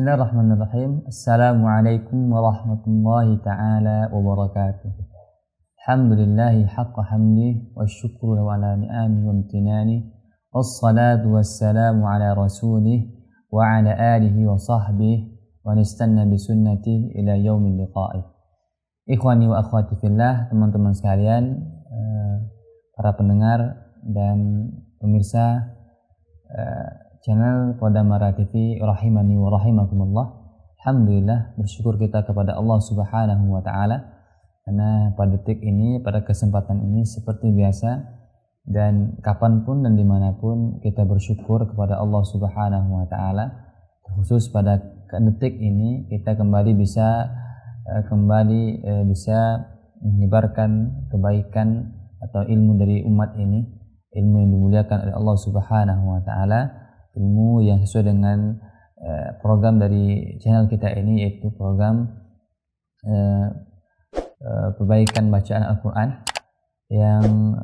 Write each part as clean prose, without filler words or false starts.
Bismillahirrahmanirrahim. Assalamualaikum warahmatullahi ta'ala wabarakatuh. Alhamdulillahi haqqa hamdi wa syukru lahu ala ni'ami wa amtinani. Wassalatu wassalamu ala rasulih wa ala alihi wa sahbihi wa nistanna bisunnati ila yaumil liqa'i. Ikhwani wa akhwati fillah, teman-teman sekalian, para pendengar dan pemirsa channel Qadamara TV rahimani wa rahimakumullah. Alhamdulillah, bersyukur kita kepada Allah Subhanahu wa taala karena pada detik ini, pada kesempatan ini seperti biasa dan kapanpun dan dimanapun kita bersyukur kepada Allah Subhanahu wa taala. Khusus pada detik ini kita kembali bisa menyebarkan kebaikan atau ilmu dari umat ini, ilmu yang dimuliakan oleh Allah Subhanahu wa taala, ilmu yang sesuai dengan program dari channel kita ini, yaitu program perbaikan bacaan Al-Quran, yang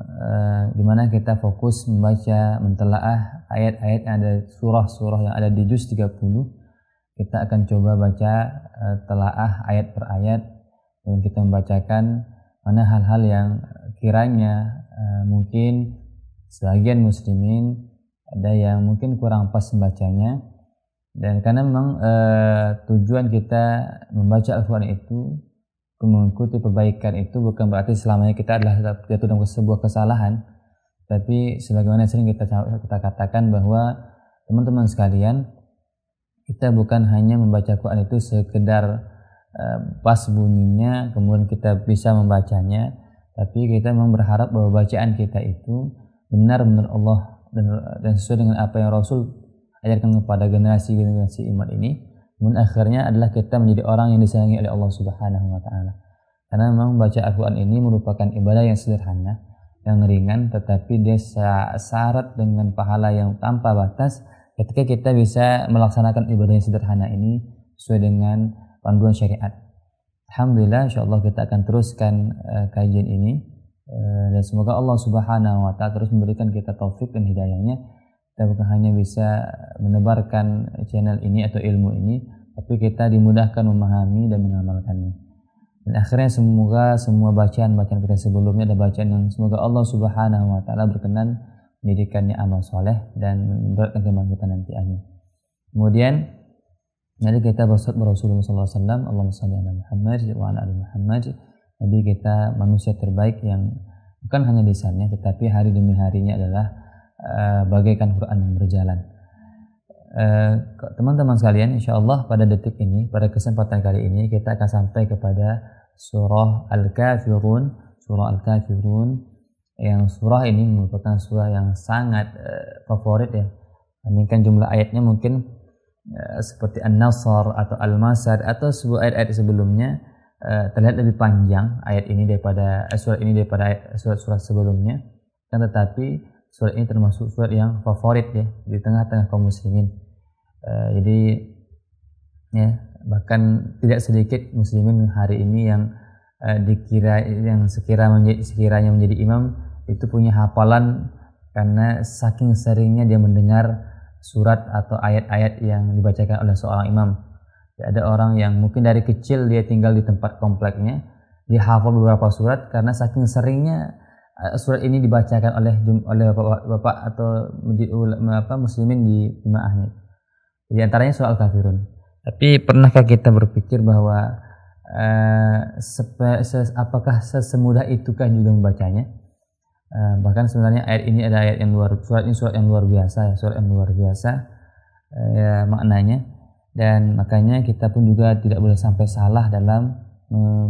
dimana kita fokus membaca, mentelaah ayat-ayat yang ada, surah-surah yang ada di juz 30. Kita akan coba baca telaah ayat per ayat, dan kita membacakan mana hal-hal yang kiranya mungkin sebagian muslimin ada yang mungkin kurang pas membacanya. Dan karena memang tujuan kita membaca Al-Quran itu, mengikuti perbaikan itu, bukan berarti selamanya kita adalah jatuh dalam sebuah kesalahan, tapi sebagaimana sering kita katakan bahwa teman-teman sekalian, kita bukan hanya membaca Quran itu sekedar pas bunyinya kemudian kita bisa membacanya, tapi kita memang berharap bahwa bacaan kita itu benar-benar Allah dan sesuai dengan apa yang Rasul ajarkan kepada generasi umat ini. Kemudian akhirnya adalah kita menjadi orang yang disayangi oleh Allah Subhanahu wa taala. Karena memang membaca Al-Quran ini merupakan ibadah yang sederhana, yang ringan, tetapi dia syarat dengan pahala yang tanpa batas ketika kita bisa melaksanakan ibadah yang sederhana ini sesuai dengan panduan syariat. Alhamdulillah, insyaallah kita akan teruskan kajian ini. Dan semoga Allah Subhanahu wa ta'ala terus memberikan kita taufik dan hidayahnya. Kita bukan hanya bisa menebarkan channel ini atau ilmu ini, tapi kita dimudahkan memahami dan mengamalkannya. Dan akhirnya semoga semua bacaan kita sebelumnya ada bacaan yang semoga Allah Subhanahu wa ta'ala berkenan menjadikannya amal soleh dan memberatkan kebaikan kita nanti, amin. Kemudian nanti kita bersalawat Rasulullah SAW, Allahumma shalli ala Muhammad wa ala ali Muhammad. Nabi kita manusia terbaik yang bukan hanya lisannya tetapi hari demi harinya adalah bagaikan Quran yang berjalan. Teman-teman sekalian, insyaallah pada detik ini, pada kesempatan kali ini kita akan sampai kepada surah Al-Kafirun. Surah Al-Kafirun, yang surah ini merupakan surah yang sangat favorit ya. Bandingkan jumlah ayatnya mungkin seperti An-Nasr atau Al-Masad atau sebuah ayat-ayat sebelumnya, terlihat lebih panjang ayat ini daripada surat ini daripada surat sebelumnya. Kan tetapi surat ini termasuk surat yang favorit ya di tengah-tengah kaum muslimin. Jadi ya, bahkan tidak sedikit muslimin hari ini yang sekiranya menjadi imam itu punya hafalan karena saking seringnya dia mendengar surat atau ayat-ayat yang dibacakan oleh seorang imam. Ada orang yang mungkin dari kecil dia tinggal di tempat kompleknya, dia hafal beberapa surat karena saking seringnya surat ini dibacakan oleh bapak atau muslimin di jemaahnya. Di antaranya surah Al-Kafirun. Tapi pernahkah kita berpikir bahwa apakah sesemudah itukah juga membacanya? Bahkan sebenarnya ayat ini ada surat yang luar biasa ya, surat yang luar biasa ya, maknanya. Dan makanya kita pun juga tidak boleh sampai salah dalam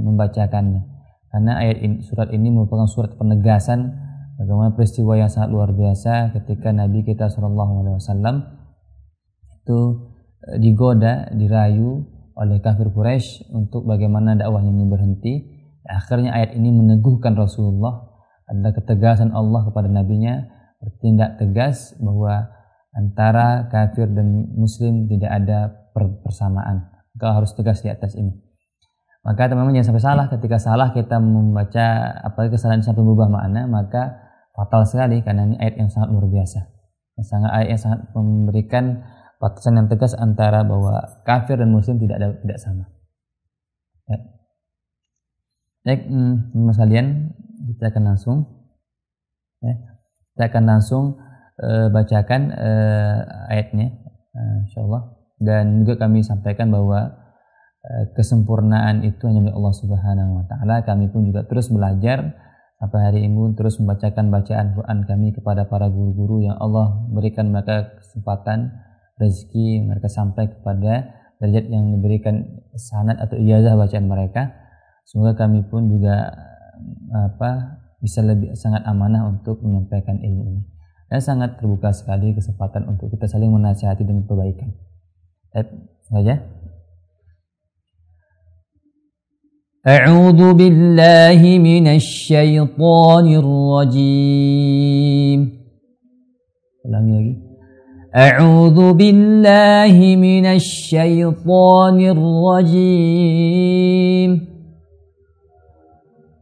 membacakannya, karena surat ini merupakan surat penegasan bagaimana peristiwa yang sangat luar biasa ketika Nabi kita SAW itu digoda, dirayu oleh kafir Quraisy untuk bagaimana dakwahnya ini berhenti. Akhirnya ayat ini meneguhkan Rasulullah, adalah ketegasan Allah kepada nabinya bertindak tegas bahwa antara kafir dan muslim tidak ada persamaan. Kau harus tegas di atas ini. Maka teman-teman jangan sampai salah. Ketika salah kita membaca, apalagi kesalahan sampai berubah makna, maka fatal sekali, karena ini ayat yang sangat luar biasa. Ayat yang sangat memberikan batasan yang tegas antara bahwa kafir dan muslim tidak sama. Ya. Baik, teman sekalian, kita akan langsung bacakan ayatnya, insyaallah. Dan juga kami sampaikan bahwa kesempurnaan itu hanya milik Allah Subhanahu wa taala. Kami pun juga terus belajar sampai hari ini, terus membacakan bacaan Quran kami kepada para guru-guru yang Allah berikan mereka kesempatan rezeki mereka sampai kepada derajat yang diberikan sanad atau ijazah bacaan mereka. Semoga kami pun juga bisa lebih sangat amanah untuk menyampaikan ilmu ini. Dan sangat terbuka sekali kesempatan untuk kita saling menasihati dan perbaikan. Saja. A'udzu billahi minasy syaithanir rajim. Ulangi lagi. A'udzu billahi minasy syaithanir rajim.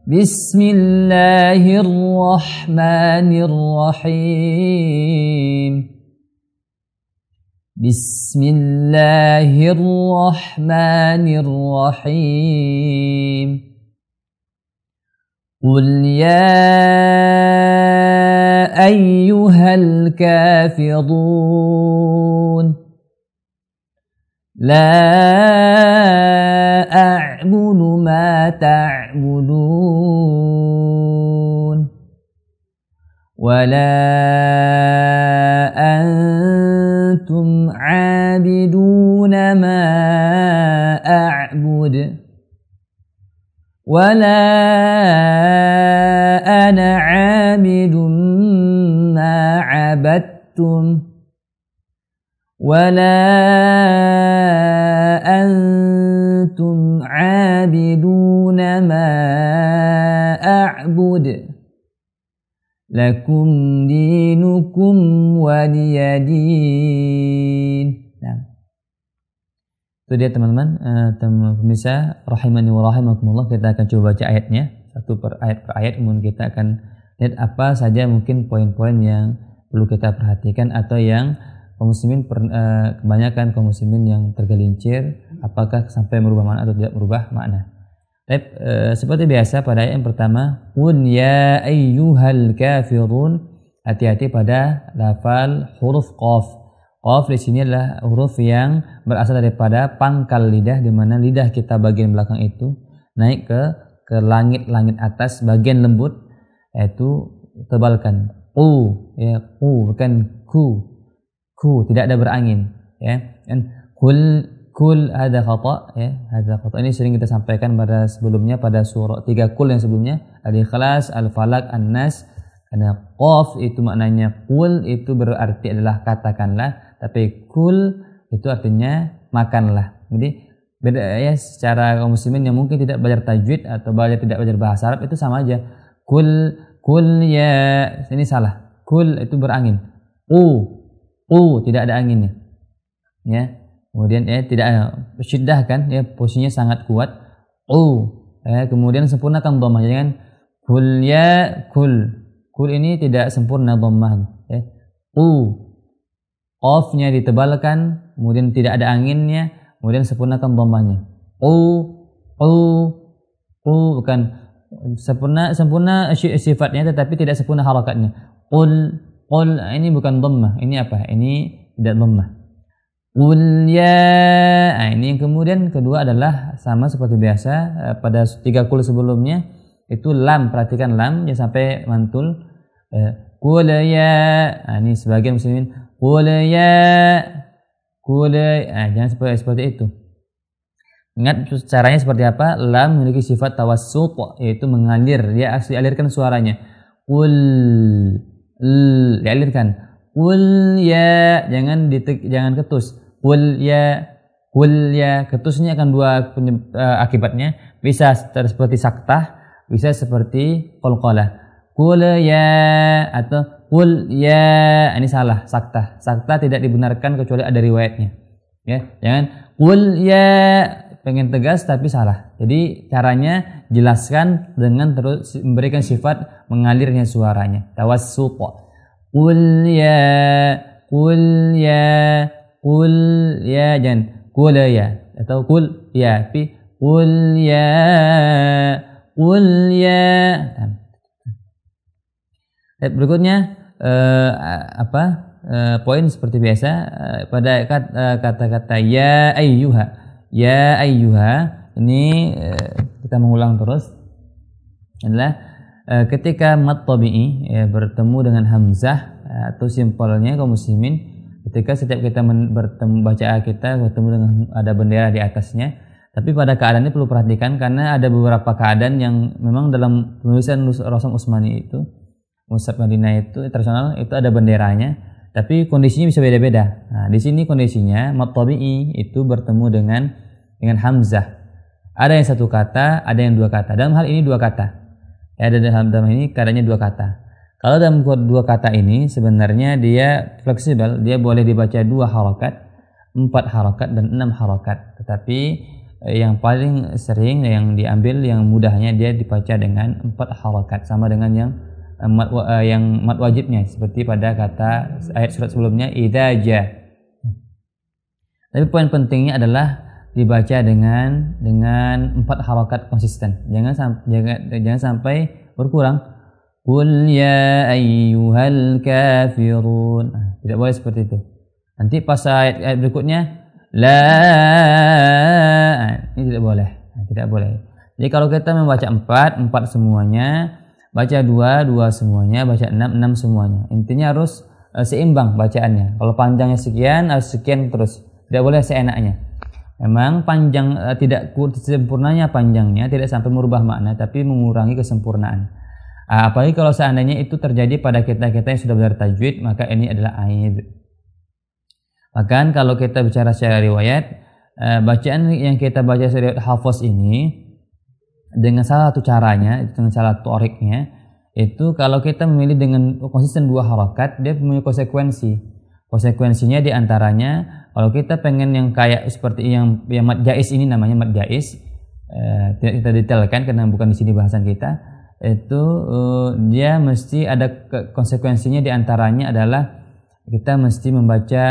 Bismillahirrahmanirrahim. Bismillahirrahmanirrahim. Qul ya ayyuhal kafirun la a'budu ma ta'budun wa la antum 'abiduna ma a'bud wa la ana 'abidun ma 'abadtum wa la antum 'abiduna ma a'bud lakum dinukum waliyadin. Nah, itu dia teman-teman, pemirsa rahimani wa rahimakumullah. Kita akan coba baca ayatnya satu per ayat, kemudian kita akan lihat apa saja mungkin poin-poin yang perlu kita perhatikan atau yang kaum muslimin kebanyakan kaum muslimin yang tergelincir, apakah sampai merubah makna atau tidak merubah makna. Seperti biasa pada ayat yang pertama, qul ya ayyuhal kafirun, hati-hati pada lafal huruf qaf. Qaf di sini adalah huruf yang berasal daripada pangkal lidah, di mana lidah kita bagian belakang itu naik ke langit-langit atas, bagian lembut, yaitu tebalkan. Ya, bukan ku, tidak ada berangin, ya. Dan kul ada khata, ya, ada khata. Ini sering kita sampaikan pada sebelumnya, pada surah 3 kul yang sebelumnya, Al-Ikhlas, Al-Falaq, An-Nas. Karena qaf itu maknanya kul itu berarti adalah katakanlah, tapi kul itu artinya makanlah. Jadi beda ya, secara kaum muslimin yang mungkin tidak belajar tajwid atau tidak belajar bahasa Arab itu sama aja. Kul ya, ini salah. Kul itu berangin. Tidak ada anginnya. Ya. Kemudian tidak syiddah kan, ya, posisinya sangat kuat. Kemudian sempurnakan dhammah, jangan kul ya kul. Kul ini tidak sempurna dhammah, ya. Qafnya ditebalkan, kemudian tidak ada anginnya, kemudian sempurnakan dhammahnya. Bukan sempurna sifatnya tetapi tidak sempurna harakatnya. Qul ini bukan dhammah, ini apa? Ini tidak dhammah. Qul ya, ini yang kemudian kedua adalah sama seperti biasa pada 3 kul sebelumnya itu lam, perhatikan lam jangan sampai mantul. Qul ya, ini sebagian muslimin qul ya, jangan seperti itu. Ingat caranya seperti apa? Lam memiliki sifat tawassut, yaitu mengalir, dia asli alirkan suaranya. Qul, dialirkan. Qul ya, jangan ketus. Qul ya, ketusnya akan dua akibatnya, bisa seperti saktah, bisa seperti qalqalah. Qul ya atau qul ya, ini salah, saktah tidak dibenarkan kecuali ada riwayatnya, ya. Jangan qul ya pengen tegas tapi salah. Jadi caranya jelaskan dengan terus memberikan sifat mengalirnya suaranya, tawassut. Qul ya qul ya, jangan qul ya atau qul ya, tapi qul ya, qul ya. Berikutnya poin seperti biasa pada kata-kata ya ayyuha ini kita mengulang terus adalah ketika mad tabi'i bertemu dengan hamzah atau simpelnya kaum muslimin, ketika setiap kita baca kita bertemu dengan ada bendera di atasnya. Tapi pada keadaan ini perlu perhatikan karena ada beberapa keadaan yang memang dalam penulisan Rasul Utsmani itu Mushaf Madinah itu tradisional itu ada benderanya, tapi kondisinya bisa beda-beda. Nah, di sini kondisinya mad tabi'i itu bertemu dengan hamzah. Ada yang satu kata, ada yang dua kata. Dalam hal ini dua kata. Ya, dalam ini keadaannya dua kata. Kalau dalam dua kata ini sebenarnya dia fleksibel, dia boleh dibaca 2 harakat, 4 harakat dan 6 harakat. Tetapi yang paling sering yang diambil yang mudahnya dia dibaca dengan 4 harakat, sama dengan yang mad wajibnya seperti pada kata ayat surat sebelumnya idza ja. Tapi poin pentingnya adalah dibaca dengan 4 harakat konsisten. Jangan sampai berkurang. Qul ya ayyuhal kafirun. Tidak boleh seperti itu. Nanti pas ayat berikutnya la, ini tidak boleh. Tidak boleh. Jadi kalau kita membaca 4 semuanya, baca 2 semuanya, baca 6 semuanya. Intinya harus seimbang bacaannya. Kalau panjangnya sekian, harus sekian terus. Tidak boleh seenaknya. Memang panjang tidak sempurnanya panjangnya tidak sampai merubah makna, tapi mengurangi kesempurnaan. Apalagi kalau seandainya itu terjadi pada kita-kita yang sudah belajar tajwid, maka ini adalah aib. Bahkan kalau kita bicara secara riwayat, bacaan yang kita baca riwayat Hafs ini dengan salah satu caranya, dengan salah satu toriknya, itu kalau kita memilih dengan konsisten 2 harakat, dia memiliki konsekuensi. Konsekuensinya diantaranya, kalau kita pengen yang kayak seperti yang mad jaiz ini, namanya mad jaiz, tidak kita detailkan karena bukan di sini bahasan kita, itu dia mesti ada konsekuensinya. Diantaranya adalah kita mesti membaca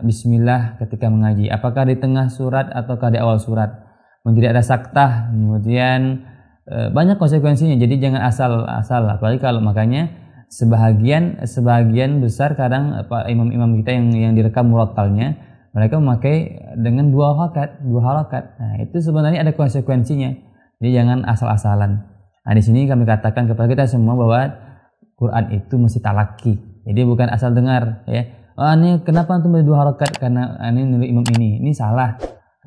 bismillah ketika mengaji, apakah di tengah surat ataukah di awal surat. Tidak ada saktah, kemudian banyak konsekuensinya. Jadi jangan asal-asal, apalagi kalau makanya sebahagian besar kadang imam-imam kita yang direkam murattalnya, mereka memakai dengan 2 harakat. Nah, itu sebenarnya ada konsekuensinya. Jadi jangan asal-asalan. Nah, di sini kami katakan kepada kita semua bahwa Quran itu mesti talaki. Jadi bukan asal dengar ya. Oh, ini kenapa antum beri 2 harakat karena ini nuri imam ini salah.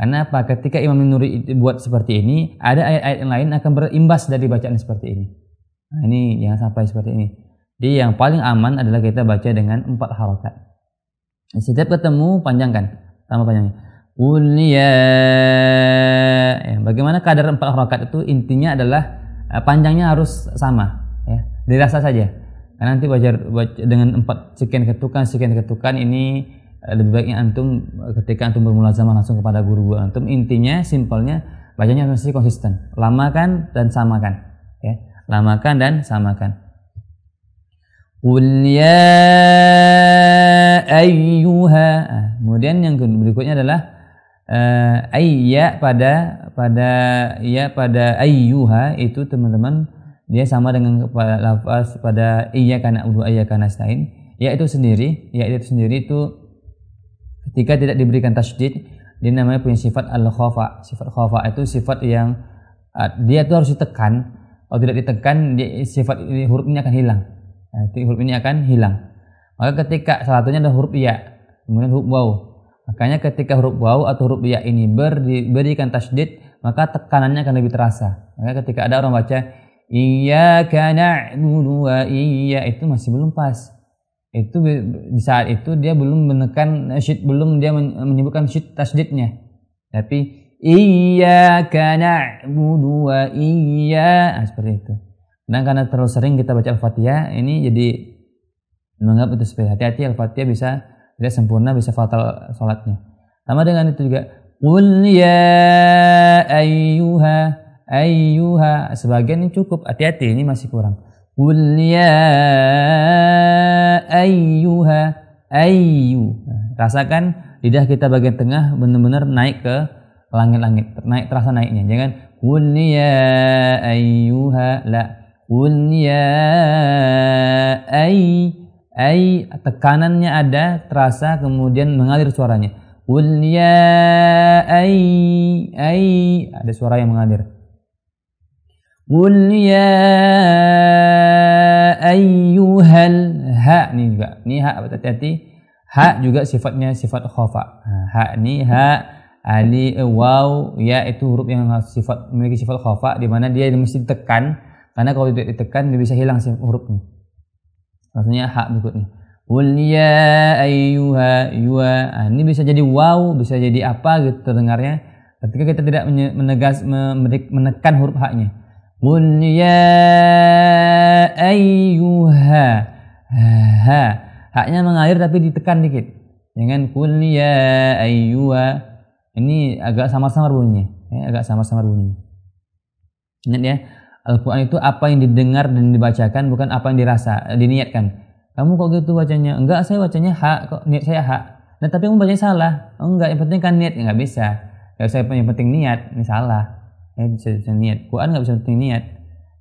Karena apa? Ketika Imam Nuri buat seperti ini, ada ayat-ayat yang lain akan berimbas dari bacaan seperti ini. Nah, ini yang sampai seperti ini. Jadi yang paling aman adalah kita baca dengan 4 harakat. Setiap ketemu panjangkan, tambah panjangnya. Qul ya. Bagaimana kadar 4 harakat itu? Intinya adalah panjangnya harus sama, ya. Dirasa saja. Karena nanti baca dengan 4 sekian ketukan ini lebih baiknya antum ketika antum bermulazamah langsung kepada guru antum. Intinya simpelnya bacanya mesti konsisten, lamakan dan samakan, ya. Lamakan dan samakan. Qul ya ayyuha. Kemudian yang berikutnya adalah ayya pada ayyuha itu teman-teman dia sama dengan lafaz pada iyyaka na'budu wa iyyaka nasta'in. Ya itu sendiri itu ketika tidak diberikan tasydid, dia namanya punya sifat al-khafa. Sifat khafa itu sifat yang dia itu harus ditekan. Kalau tidak ditekan, sifat ini, huruf ini akan hilang. Huruf ini akan hilang. Maka ketika salah satunya adalah huruf ya, kemudian huruf waw. Makanya ketika huruf waw atau huruf ya ini diberikan tasydid, maka tekanannya akan lebih terasa. Maka ketika ada orang baca iyyaka na'budu wa iyya, itu masih belum pas. Itu di saat itu dia belum menekan belum dia menyebutkan tasydidnya, tapi iyyaka na'budu wa iyya, seperti itu. Dan karena terlalu sering kita baca Al-Fatihah, ini jadi menganggap itu seperti hati-hati. Al-Fatihah bisa tidak sempurna, bisa fatal salatnya. Sama dengan itu juga qul ya ayyuha, sebagian ini cukup, hati-hati ini masih kurang. Qul ya ayyuha. Rasakan lidah kita bagian tengah benar-benar naik ke langit-langit, terasa naiknya. Jangan qul ya ayyuha, la, qul ya tekanannya ada, terasa, kemudian mengalir suaranya. Qul ya ada suara yang mengalir. Qul ya ayyuhal, ha ini juga. Ini ha, hati-hati. Ha juga sifatnya sifat khafa. Ha ini ha, ali, waw, ya itu huruf yang memiliki sifat khafa, di mana dia mesti ditekan, karena kalau tidak ditekan dia bisa hilang hurufnya. Maksudnya ha berikutnya. Qul ya ayyuha, ini bisa jadi waw, bisa jadi apa gitu terdengarnya ketika kita tidak menekan huruf ha-nya. Qul ya ayyuha, ha, haknya mengalir tapi ditekan dikit. Jangan qul ya ayyuha, ini agak samar-samar bunyinya, ya, agak samar-samar bunyinya. Ingat ya, Al-Quran itu apa yang didengar dan dibacakan, bukan apa yang diniatkan. Kamu kok gitu bacanya? Enggak, saya bacanya ha, kok niat saya ha. Nah tapi kamu bacanya salah. Oh enggak, yang penting kan niat. Ya, nggak bisa. Kalau saya yang penting niat, ini salah. Ya, bisa niat. Quran nggak bisa penting niat.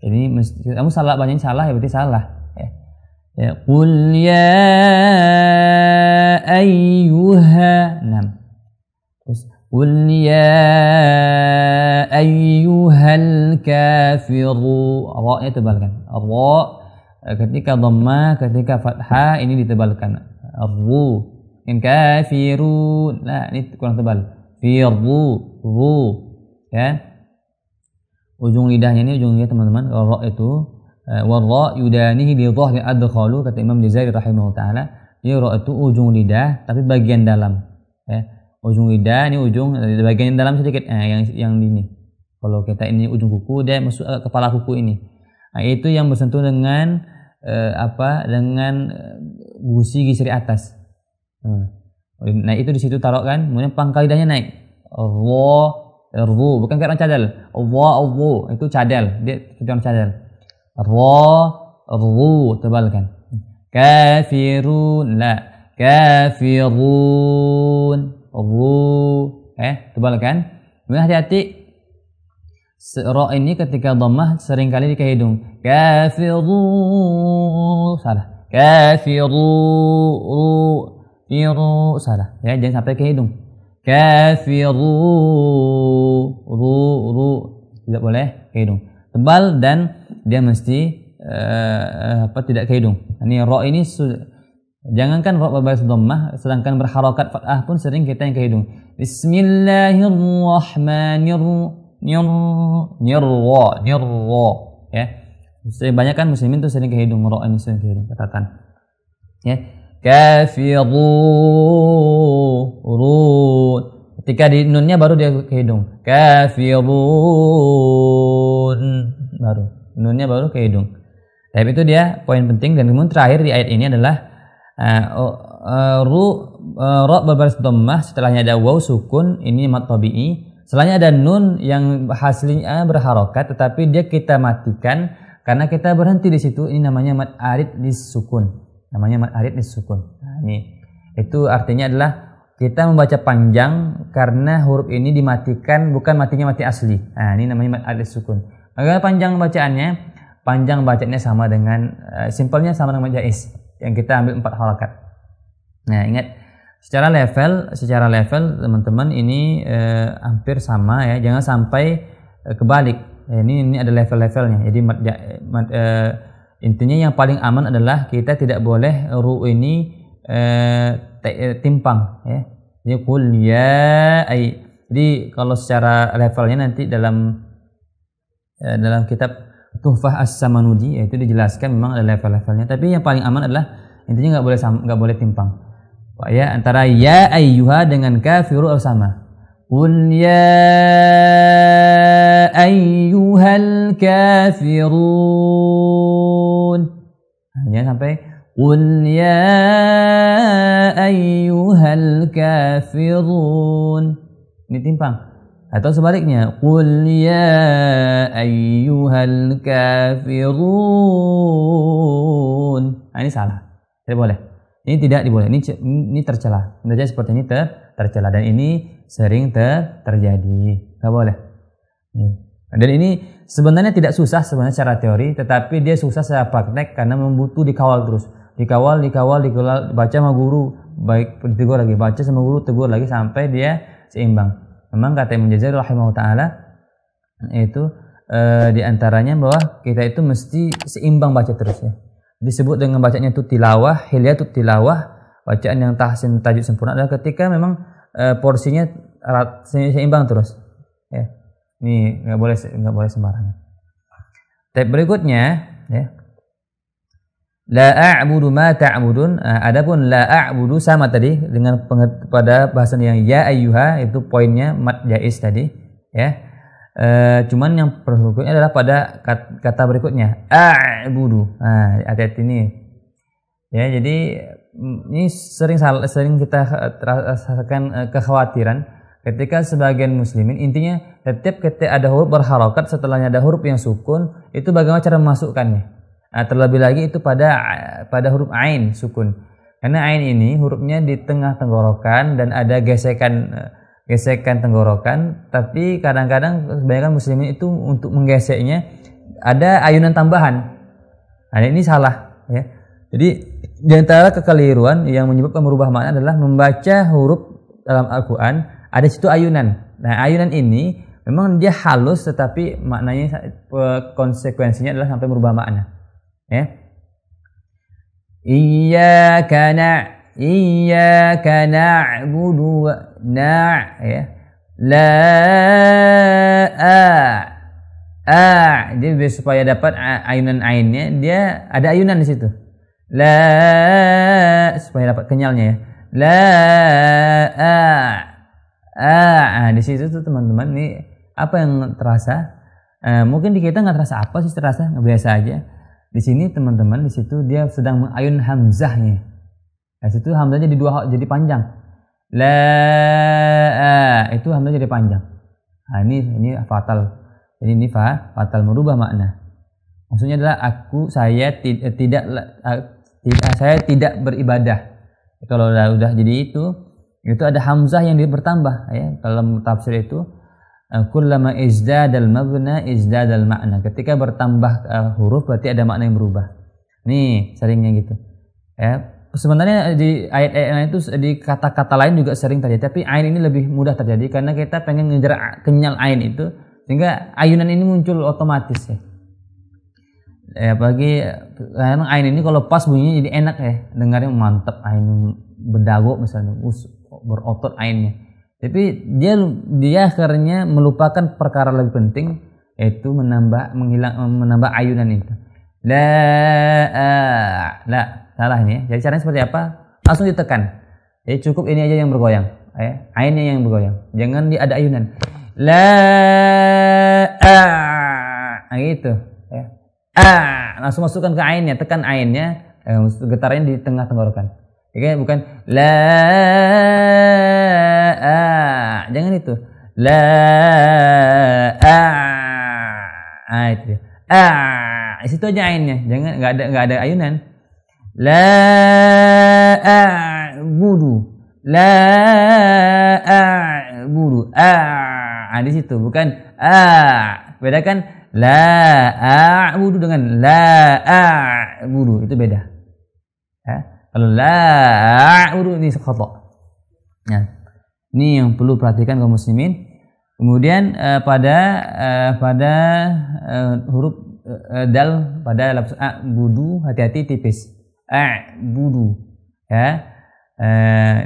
Jadi kamu salah, bacanya salah ya berarti salah. Ya, qul ya ayyuha. Terus qul ya ayyuhal kafiru. Ra-nya tebalkan. Ra ketika dhamma, ketika fathah ini ditebalkan. Ar-ru. In kafirun. Nah, ini kurang tebal. Ru. Ya. Ujung lidahnya ini, ujungnya teman-teman, ra itu warra yudanihi bi dhahri adkhalu, kata Imam Jazari rahimahullah taala. Ini ra itu ujung lidah tapi bagian dalam, ya. Ujung lidah ini ujung bagian dalam sedikit. Yang ini. Kalau kita ini ujung kuku, dia masuk kepala kuku ini. Nah, itu yang bersentuh dengan dengan gusi gisri atas. Nah, itu di situ taruh kan, kemudian pangkal lidahnya naik. Ru, bukan kayak orang cadel. Allah, itu cadel, dia seperti orang cadel. Ru, tebalkan. Kafirun, la, kafirun. Ru, tebalkan. Kemudian hati-hati. Ra ini ketika dhammah seringkali di ke hidung. Kafiru, salah. Kafiru, salah. Ya, jangan sampai ke hidung. Kafiru, ru, tidak boleh ke hidung. Tebal dan dia mesti tidak ke hidung. Ini ra ini jangankan ra berbaris dhammah, sedangkan berharokat fathah pun sering kita yang ke hidung. Bismillahirrahmanirrahim. Nirwa, ya. Banyak kan muslimin tuh sering ke hidung, ra ini sering ke hidung, katakan. Ya. Kafirun. Ketika di nunnya baru dia ke hidung. Kafirun. Baru. Nunnya baru ke hidung. Tapi itu dia poin penting. Dan kemudian terakhir di ayat ini adalah ra berbaris dhammah, setelahnya ada waw sukun, ini mad tabi'i. Setelahnya ada nun yang hasilnya berharokat, tetapi dia kita matikan karena kita berhenti di situ. Ini namanya mad arid disukun. Nah, ini itu artinya adalah kita membaca panjang karena huruf ini dimatikan, bukan matinya mati asli. Nah, ini namanya mad arid disukun. Maka panjang bacaannya sama dengan simpelnya sama dengan jaiz yang kita ambil 4 harakat. Nah, ingat secara level teman-teman ini hampir sama ya, jangan sampai kebalik. Ini ada level-levelnya. Jadi intinya yang paling aman adalah kita tidak boleh ru ini timpang ya. Jadi qul ya ay. Jadi kalau secara levelnya nanti dalam kitab Tuhfah As-Samanudi itu dijelaskan memang ada level-levelnya, tapi yang paling aman adalah intinya nggak boleh timpang. Ya, antara ya ayyuha dengan kafiru sama. Qul ya ayyuhal kafirun. Hanya sampai qul ya ayyuhal kafirun. Ini timpang. Atau sebaliknya, qul ya ayyuhal kafirun. Nah, ini salah. Tidak boleh. Ini tidak diboleh. Ini tercela. Belajar seperti ini tercela dan ini sering terjadi. Enggak boleh. Dan ini sebenarnya tidak susah sebenarnya secara teori, tetapi dia susah secara praktek karena membutuh dikawal terus. Dikawal, baca sama guru, baik tegur lagi, baca sama guru, tegur lagi sampai dia seimbang. Memang kata Ibnu Jazari rahimahullah taala itu di antaranya bahwa kita itu mesti seimbang baca terus ya. Disebut dengan bacanya itu tilawah, hilyatut tilawah, bacaan yang tahsin tajwid sempurna adalah ketika memang porsinya seimbang terus. Ya. Ini nggak boleh sembarangan. Tab berikutnya ya. La a'budu ma ta'budun. Adapun la a'budu sama tadi dengan pada bahasan yang ya ayyuha itu poinnya mad jaiz tadi ya. Cuman yang berikutnya adalah pada kata berikutnya a'budu. Nah, hati-hati ini. Ya, jadi ini sering kita rasakan kekhawatiran ketika sebagian muslimin intinya setiap ketika ada huruf berharokat setelahnya ada huruf yang sukun itu bagaimana cara memasukkannya. Nah, terlebih lagi itu pada huruf ain sukun. Karena ain ini hurufnya di tengah tenggorokan dan ada gesekan tenggorokan, tapi kadang-kadang kebanyakan muslimin itu untuk menggeseknya ada ayunan tambahan. Nah, ini salah ya. Jadi di antara kekeliruan yang menyebabkan merubah makna adalah membaca huruf dalam Al-Qur'an ada situ ayunan. Nah, ayunan ini memang dia halus tetapi maknanya konsekuensinya adalah sampai merubah makna. Ya. Iyyaka na'budu wa ya. La jadi supaya dapat ayunan ainnya dia ada ayunan di situ. La supaya dapat kenyalnya ya. La di situ tuh teman-teman nih apa yang terasa? Mungkin di kita nggak terasa apa sih, terasa nggak biasa aja. Di sini teman-teman di situ dia sedang mengayun hamzahnya. Di situ hamzahnya jadi panjang. La itu hamzah jadi panjang. Nah, ini fatal. Jadi ini fatal merubah makna. Maksudnya adalah saya tidak beribadah. Kalau udah jadi itu ada hamzah yang bertambah ya. Dalam tafsir itu kullama izdadal mabna izdadal makna. Ketika bertambah huruf berarti ada makna yang berubah. Nih seringnya gitu. Ya. Sebenarnya di ayat-ayat lain itu di kata-kata lain juga sering terjadi, tapi ain ini lebih mudah terjadi karena kita pengen ngejar kenyal ain itu sehingga ayunan ini muncul otomatis ya. Apalagi karena ain ini kalau pas bunyinya jadi enak ya, dengarnya mantep, ain berdago misalnya, berotot ainnya. Tapi dia akhirnya melupakan perkara lebih penting yaitu menambah ayunan itu. Salah ini ya. Jadi caranya seperti apa? Langsung ditekan. Jadi cukup ini aja yang bergoyang. Ya. Ainnya yang bergoyang. Jangan ada ayunan. Gitu. Ya. Langsung masukkan ke ainnya. Tekan ainnya. Getarnya di tengah tenggorokan. Ya, bukan jangan itu. Itu. Di situ aja ainnya. Jangan nggak ada ayunan. La a'budu di situ bukan bedakan la a'budu dengan la a'budu itu beda ya. Kalau la a'budu ini khata. Nah, ini yang perlu perhatikan kaum muslimin. Kemudian pada huruf dal pada lafaz a'budu hati-hati tipis. A'budu ya.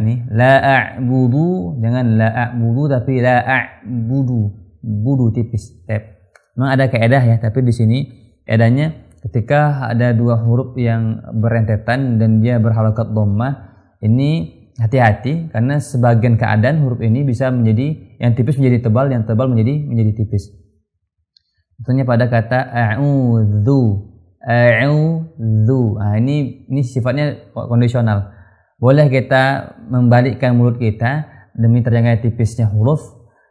Ini la a'budu jangan la a'budu tapi la a'budu, budu tipis. Memang ada kaidah ya, tapi di sini kaidahnya ketika ada dua huruf yang berentetan dan dia berharakat dhammah, ini hati-hati karena sebagian keadaan huruf ini bisa menjadi yang tipis menjadi tebal, yang tebal menjadi tipis. Contohnya pada kata a'udzu. Nah, ini sifatnya kondisional. Boleh kita membalikkan mulut kita demi terjaga tipisnya huruf.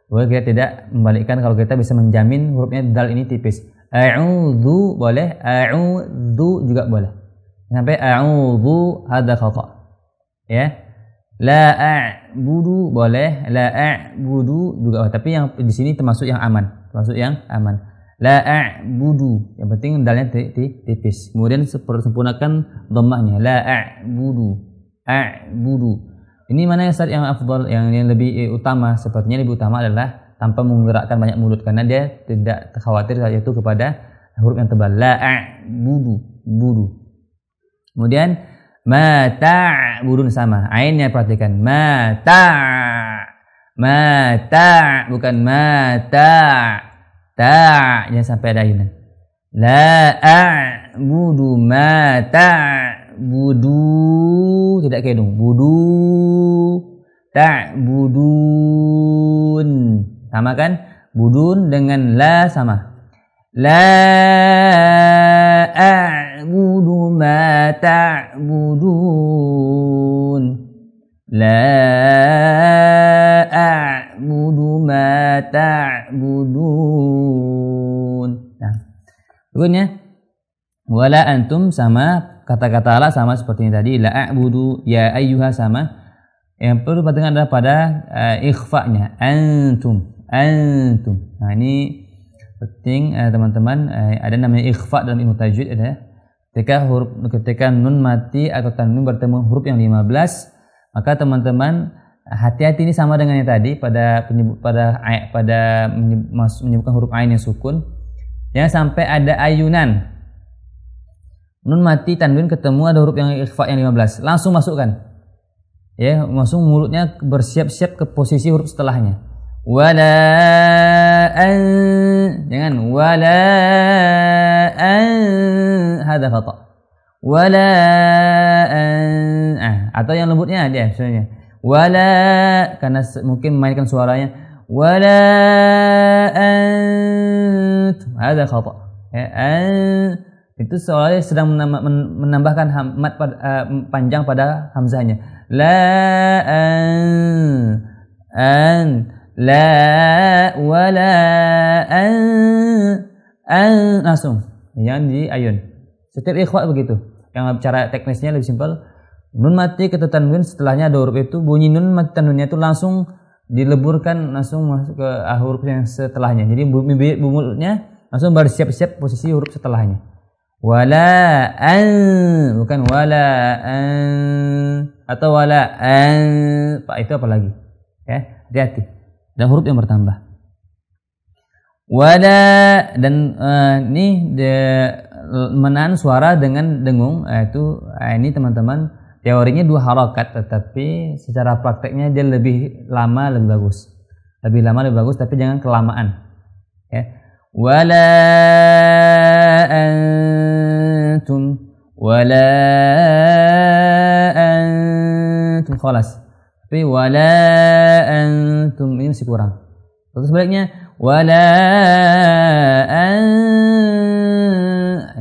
Boleh kita tidak membalikkan kalau kita bisa menjamin hurufnya dal ini tipis. A'udzu boleh, a'udzu juga boleh. Sampai a'udzu hadza khata. Ya. La a'budu boleh, la a'budu juga, tapi yang di sini termasuk yang aman, termasuk yang aman. La a'budu, yang penting dalnya tipis. Kemudian sempurnakan dhammahnya. La a'budu. Ini mana yang yang afdal, yang lebih utama? Sepertinya lebih utama adalah tanpa menggerakkan banyak mulut, karena dia tidak khawatir yaitu kepada huruf yang tebal. La a'budu, budu. Kemudian ma ta'budun sama. Ainnya perhatikan. Ma bukan ma ta'. Jangan sampai ada ayunan. La a'budu ma ta'budu. Tidak ke hidung. Budu ta'budun. Sama kan? Budun dengan la sama. La a'budu ma ta'budun. La a'budu ma ta'budun. Nah, berikutnya wala antum sama, kata-kata la sama seperti ini tadi. La a'budu, ya ayyuha sama. Yang perlu perhatikan adalah pada ikhfa-nya. Antum. Nah, ini penting teman-teman, ada namanya ikhfa dalam ilmu tajwid, ada ketika nun mati atau tanwin bertemu huruf yang 15, maka teman-teman hati-hati, ini sama dengan yang tadi pada menyebutkan huruf ain yang sukun. Jangan sampai ada ayunan. Nun mati tanwin ketemu ada huruf yang ikhfa yang 15, langsung masukkan. Ya, langsung mulutnya bersiap-siap ke posisi huruf setelahnya. Wala an, jangan wala an, hada khata. Wala an, atau yang lembutnya dia sebenarnya. Wala, karena mungkin memainkan suaranya. Wala an, hada khata. Ya, an itu soalnya sedang menambahkan mad panjang pada hamzahnya. La an la wala an langsung, yang di ayun. Setiap ikhfa begitu. Yang cara teknisnya lebih simpel. Nun mati ke tanwin, setelahnya ada huruf itu, bunyi nun mati tanwinnya itu langsung dileburkan, langsung masuk ke huruf yang setelahnya. Jadi mulutnya langsung bersiap-siap posisi huruf setelahnya. Wala an, bukan wala an atau wala an. Pak, itu apa lagi? Ya, hati-hati. Dan huruf yang bertambah. Wala, dan ini menahan suara dengan dengung, ini teman-teman teorinya 2 harakat, tetapi secara prakteknya dia lebih lama lebih bagus. Lebih lama lebih bagus, tapi jangan kelamaan. Ya. Wala antum khalas. Tapi wala antum ini masih kurang. Terus sebaliknya wala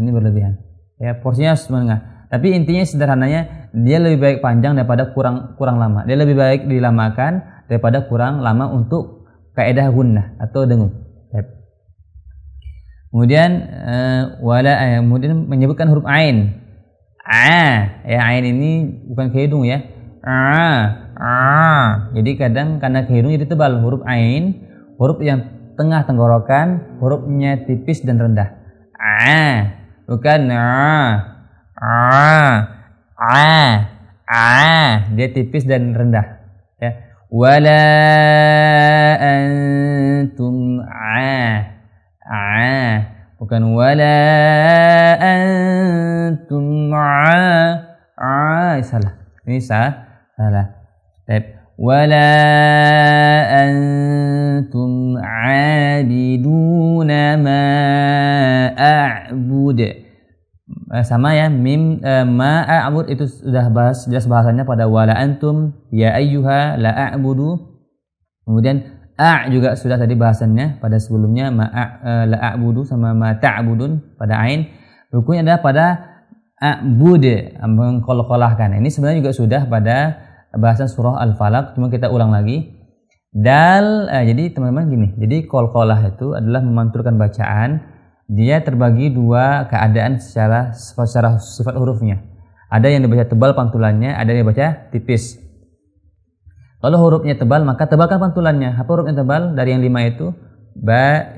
ini berlebihan. Ya, porsinya harus menengah. Tapi intinya sederhananya dia lebih baik panjang daripada kurang lama. Dia lebih baik dilamakan daripada kurang lama untuk kaidah gunnah atau dengung. Kemudian kemudian menyebutkan huruf ain. Ya, ain ini bukan ke hidung ya. Jadi kadang karena ke hidung jadi tebal. Huruf ain, huruf yang tengah tenggorokan, hurufnya tipis dan rendah. Bukan dia tipis dan rendah. Ya. Wala antum bukan wala antum salah. Ini salah. Wala antum abiduna ma a'bud. Sama ya, mim ma a'bud itu sudah jelas bahasanya pada wala antum ya ayyuha la a'budu. Kemudian juga sudah tadi bahasannya pada sebelumnya, la a'budu sama ma ta'budun pada ain. Rukunnya adalah pada a'bud, mengkolkolahkan. Ini sebenarnya juga sudah pada bahasan surah Al-Falaq, cuma kita ulang lagi. Jadi teman-teman gini, jadi kolkolah itu adalah memantulkan bacaan. Dia terbagi 2 keadaan secara sifat hurufnya. Ada yang dibaca tebal pantulannya, ada yang dibaca tipis. Kalau hurufnya tebal maka tebalkan pantulannya. Apa hurufnya tebal? Dari yang 5 itu ba,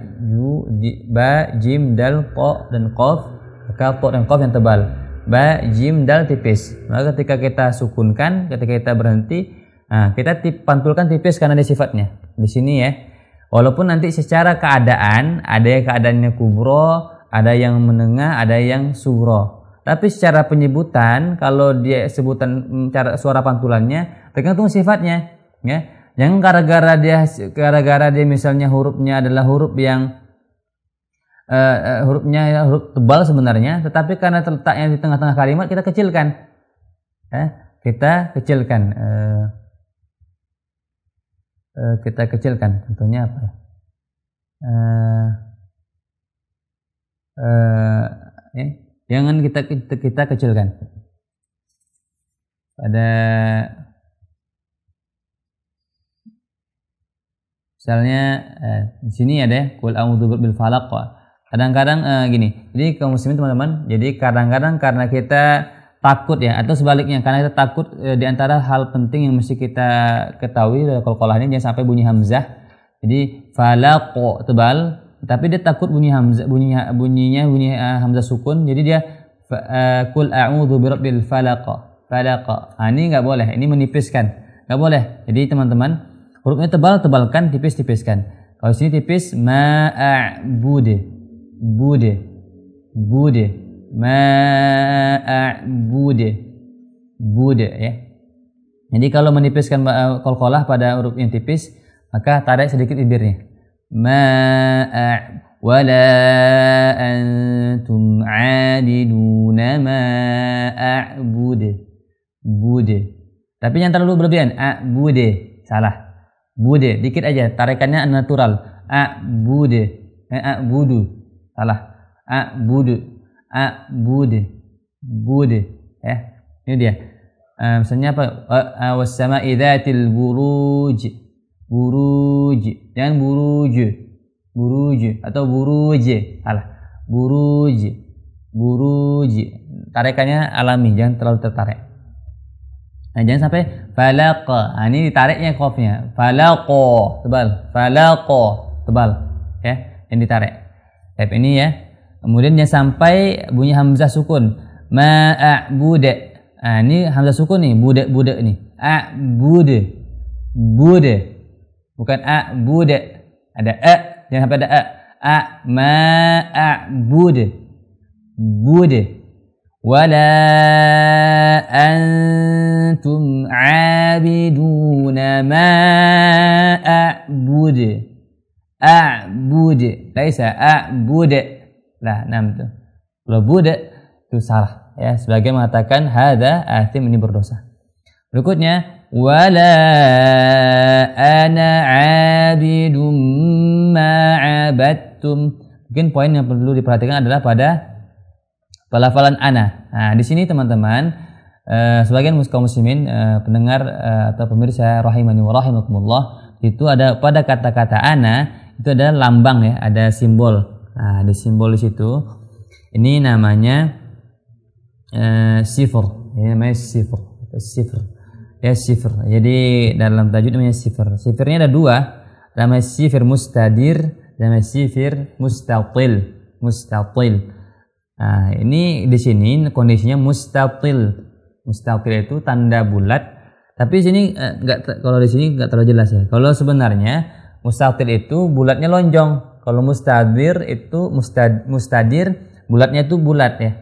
jim, dal, qa dan qaf. Maka qa dan qaf yang tebal. Ba, jim, dal tipis. Maka ketika kita sukunkan, ketika kita berhenti, kita pantulkan tipis karena ada sifatnya. Di sini ya. Walaupun nanti secara keadaan ada yang keadaannya kubro, ada yang menengah, ada yang sugro. Tapi secara penyebutan, kalau dia sebutan cara suara pantulannya tergantung sifatnya, ya. Jangan gara-gara dia misalnya hurufnya adalah huruf yang huruf tebal sebenarnya, tetapi karena terletaknya di tengah-tengah kalimat kita kecilkan, ya. Kita kecilkan. Contohnya apa ya? Ya. Jangan kita kecilkan. Pada misalnya di sini ada qul a'udzu birabbil falaq. Kadang-kadang gini. Jadi kaum muslimin teman-teman, jadi kadang-kadang karena kita takut ya, atau sebaliknya karena kita takut di antara hal penting yang mesti kita ketahui dari qalqalah ini jangan sampai bunyi hamzah. Jadi falaq tebal, tapi dia takut bunyinya hamzah sukun, jadi dia qul a'udzu birabbil falaq. Ini enggak boleh, ini menipiskan. Enggak boleh. Jadi teman-teman, hurufnya tebal, tebalkan, tipis, tipiskan. Kalau sini tipis ma'bude. Bude. Ma'bude. Bude ya. Jadi kalau menipiskan qalqalah pada huruf yang tipis, maka tarik sedikit bibirnya. Wala antum 'abiduna ma a'budu. Bude. Tapi jangan terlalu berlebihan. A'bude. Salah. Bude. Dikit aja. Tarikannya natural. A'bude. A'budu. Salah. A'budu. Bude. Ya. Ini dia. Misalnya apa? Was-sama'i dzatil buruj. Jangan buruj atau buruje. Salah. Buruj. Tarikannya alami, jangan terlalu tertarik. Nah, jangan sampai falaqa. Ini ditariknya qafnya. Falaqo, tebal. Falaqo, tebal. Ya, yang ditarik. Tapi ini ya. Kemudian jangan sampai bunyi hamzah sukun. Ma'budu. Ini hamzah sukun nih, budak nih. Bude. Bukan a'budu. Ada jangan sampai ada ma'budu. Bude. Wala antum 'abiduna ma a'budu. Laisa a'budu. Lah, itu. Kalau budak itu salah ya, sebagian mengatakan hadza athim, ini berdosa. Berikutnya wala ana 'abidum ma 'abadtum. Mungkin poin yang perlu diperhatikan adalah pada pelafalan ana. Nah, di sini teman-teman, sebagian kaum muslimin pendengar atau pemirsa rahimani wa rahimakumullah, itu ada pada kata-kata ana itu ada lambang ya, ada simbol. Nah, ada simbol di situ. Ini namanya sifr. Ini namanya sifr. Ya, sifr. Jadi dalam tajwid namanya sifr. Sifrnya ada dua. Namanya sifr mustadir dan namanya sifr mustatil. Nah, ini di sini kondisinya mustatil. Mustatil itu tanda bulat. Tapi di sini kalau di sini enggak terlalu jelas ya. Kalau sebenarnya mustatil itu bulatnya lonjong. Kalau mustadir itu mustadir bulatnya itu bulat ya.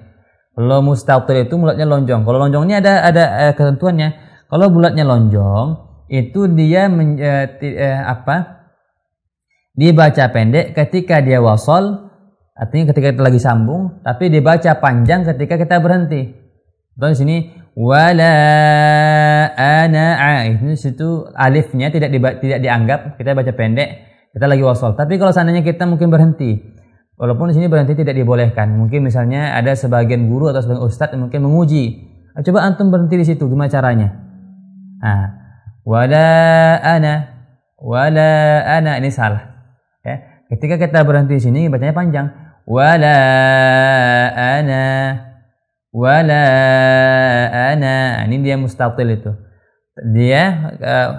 Kalau mustatil itu bulatnya lonjong. Kalau lonjongnya ada ketentuannya. Kalau bulatnya lonjong itu dia dibaca pendek ketika dia wasal, artinya ketika kita lagi sambung, tapi dibaca panjang ketika kita berhenti. Contoh di sini wala ana ini situ alifnya tidak dianggap, kita baca pendek. Kita lagi wasal. Tapi kalau seandainya kita mungkin berhenti, walaupun di sini berhenti tidak dibolehkan. Mungkin misalnya ada sebagian guru atau sebagian ustadz yang mungkin menguji. Coba antum berhenti di situ, gimana caranya? Wala ana ini salah. Ya. Ketika kita berhenti di sini bacanya panjang. Wala ana. wala ana. Ini dia mustatil itu. Dia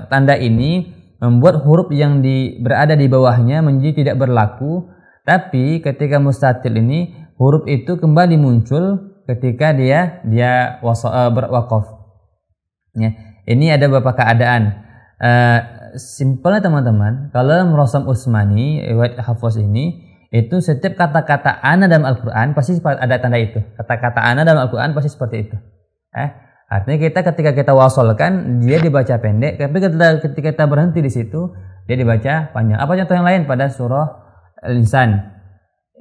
tanda ini membuat huruf yang berada di bawahnya menjadi tidak berlaku, tapi ketika mustatil ini huruf itu kembali muncul ketika dia berwaqaf. Ya, ini ada beberapa keadaan. Simpelnya teman-teman, kalau dalam Rasam Utsmani riwayat Hafs ini itu setiap kata-kata ana dalam Al-Qur'an pasti ada tanda itu. Kata-kata ana dalam Al-Qur'an pasti seperti itu. Artinya ketika kita wasolkan dia dibaca pendek, tapi ketika kita berhenti di situ dia dibaca panjang. Apa contoh yang lain pada surah Al-Insan?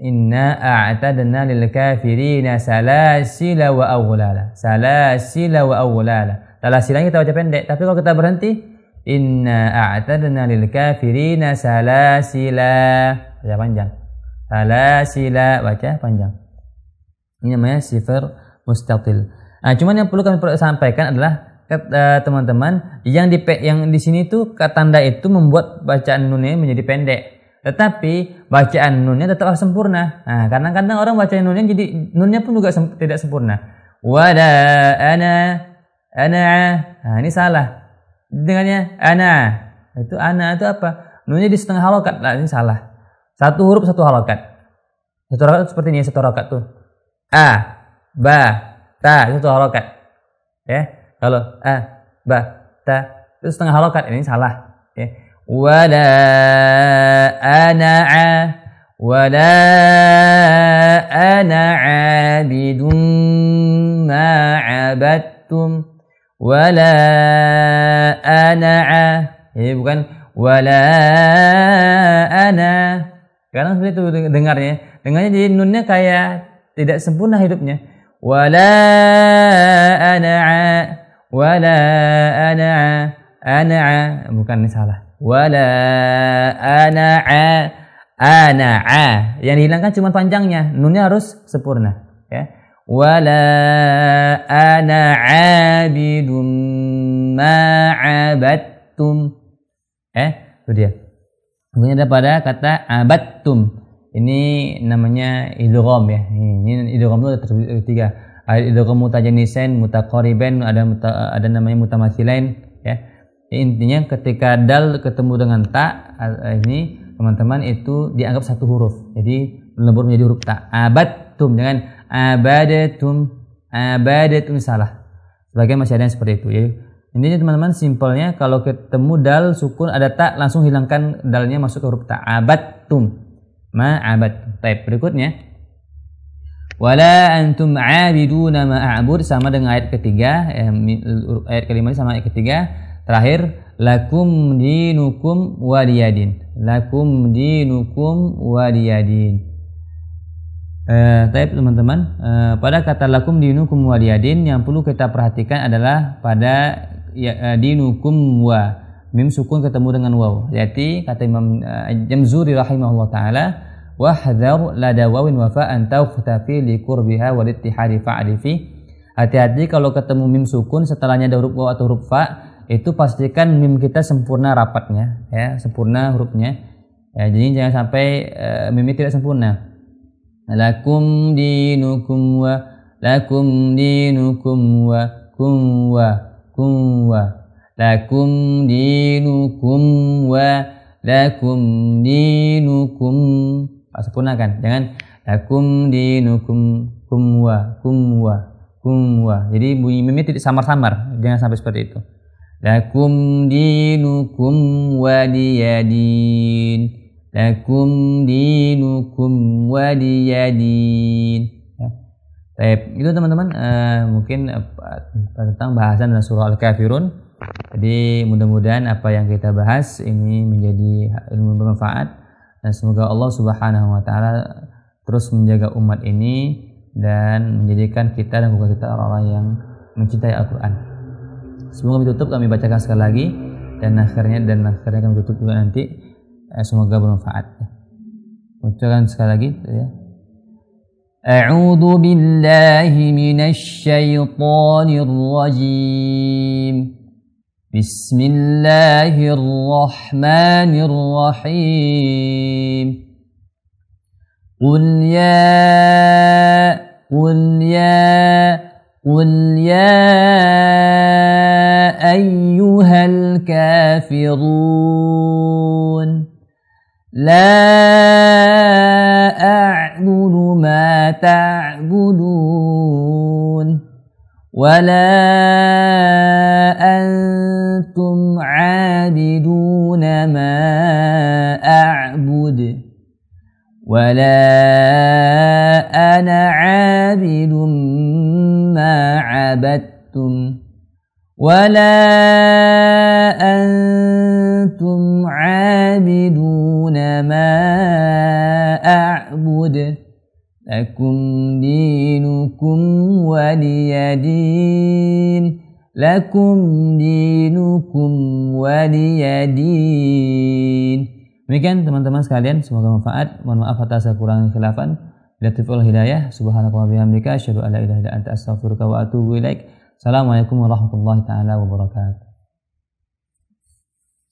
Inna a'tadna lil kafirina salasila wa aghlala. Salasila wa aghlala. Salasila kita baca pendek, tapi kalau kita berhenti inna a'tadna lil kafirina salasila, baca panjang. Salasila, baca panjang. Ini namanya sifar mustatil. Nah, cuman yang perlu kami sampaikan adalah teman-teman yang di sini tuh tanda itu membuat bacaan nunnya menjadi pendek. Tetapi bacaan nunnya tetap sempurna. Nah, kadang-kadang orang baca nunnya jadi nunnya pun juga tidak sempurna. Wala ana. Nah, ini salah. Dengannya ana. Itu apa? Nunnya di setengah harokat. Nah, ini salah. Satu huruf satu harokat. Satu harokat seperti ini, satu harokat tuh. A, ba, ta, itu satu harokat. Ya. Kalau a, ba, ta itu setengah harokat. Ini salah. Ya. Wala ana abidun ma abattum. Wala ana. Ini bukan wala ana. Karena seperti itu dengarnya jadi nunnya kayak tidak sempurna hidupnya. Wala ana bukan, ini salah. Wala ana. Yang dihilangkan cuma panjangnya, nunnya harus sempurna, ya. Wala ana abidum ma abattum. Itu dia. Kemudian ada pada kata abattum. Ini namanya idgham, ya. Ini idgham itu ada tiga. Ada idgham mutajanisain, mutaqariban, ada namanya mutamatsilain, ya. Intinya ketika dal ketemu dengan ta, ini teman-teman itu dianggap satu huruf. Jadi melebur menjadi huruf ta. Abattum, jangan abadatum salah. Sebagian masih ada yang seperti itu, ya. Intinya teman-teman simpelnya kalau ketemu dal sukun ada ta langsung hilangkan dalnya masuk ke huruf ta. Abattum. Ma abattum. Baik, berikutnya. Wala antum abiduna ma a'bud, sama dengan ayat ketiga, ayat kelima sama ayat ketiga. Terakhir, lakum dinukum waliyadin. Lakum dinukum waliyadin. Tapi teman-teman, pada kata lakum dinukum waliyadin yang perlu kita perhatikan adalah pada dinukum wa, mim sukun ketemu dengan waw. Jadi kata Imam Jamzuri rahimahullah taala, wahdhar lada wawin wafa an tawkhtafi li qurbiha wal ittihadi fa'rifi. Hati-hati kalau ketemu mim sukun setelahnya ada huruf waw atau huruf fa, itu pastikan mim kita sempurna rapatnya, ya, sempurna hurufnya. Ya, jadi jangan sampai mimnya tidak sempurna. Lakum dinukum wa, lakum dinukum wa, kum wa, lakum dinukum wa, lakum dinukum. Sempurnakan, jangan lakum dinukum kum wa. Jadi bunyi mimnya tidak samar-samar, jangan sampai seperti itu. Lakum dinukum waliyadin. Lakum dinukum waliyadin. Ya. Baik, itu teman-teman mungkin tentang bahasan dalam surah Al-Kafirun. Jadi mudah-mudahan apa yang kita bahas ini menjadi ilmu bermanfaat dan semoga Allah Subhanahu wa taala terus menjaga umat ini dan menjadikan kita dan bukan kita orang-orang yang mencintai Al-Qur'an. Sebelum kami tutup, kami bacakan sekali lagi dan akhirnya kami tutup juga nanti. Semoga bermanfaat. Ucapkan sekali lagi, ya. A'udzu billahi minasy syaithanir rajim. Bismillahirrahmanirrahim. Qul ya قل يا أيها الكافرون لا أعبد ما تعبدون ولا أنتم عابدون ما أعبد ولا أنا عابد ما عبدتم ولا أنتم عابدون ما أعبد لكم دينكم ولي دين لكم دينكم ولي دين. Demikian teman-teman sekalian, semoga manfaat. Mohon maaf atas kekurangan khilafan. Billahi hidayah. Subhanallah wa bihamdika asyhadu an la ilaha illa anta astaghfiruka wa atubu ilaik. Assalamualaikum warahmatullahi taala wabarakatuh.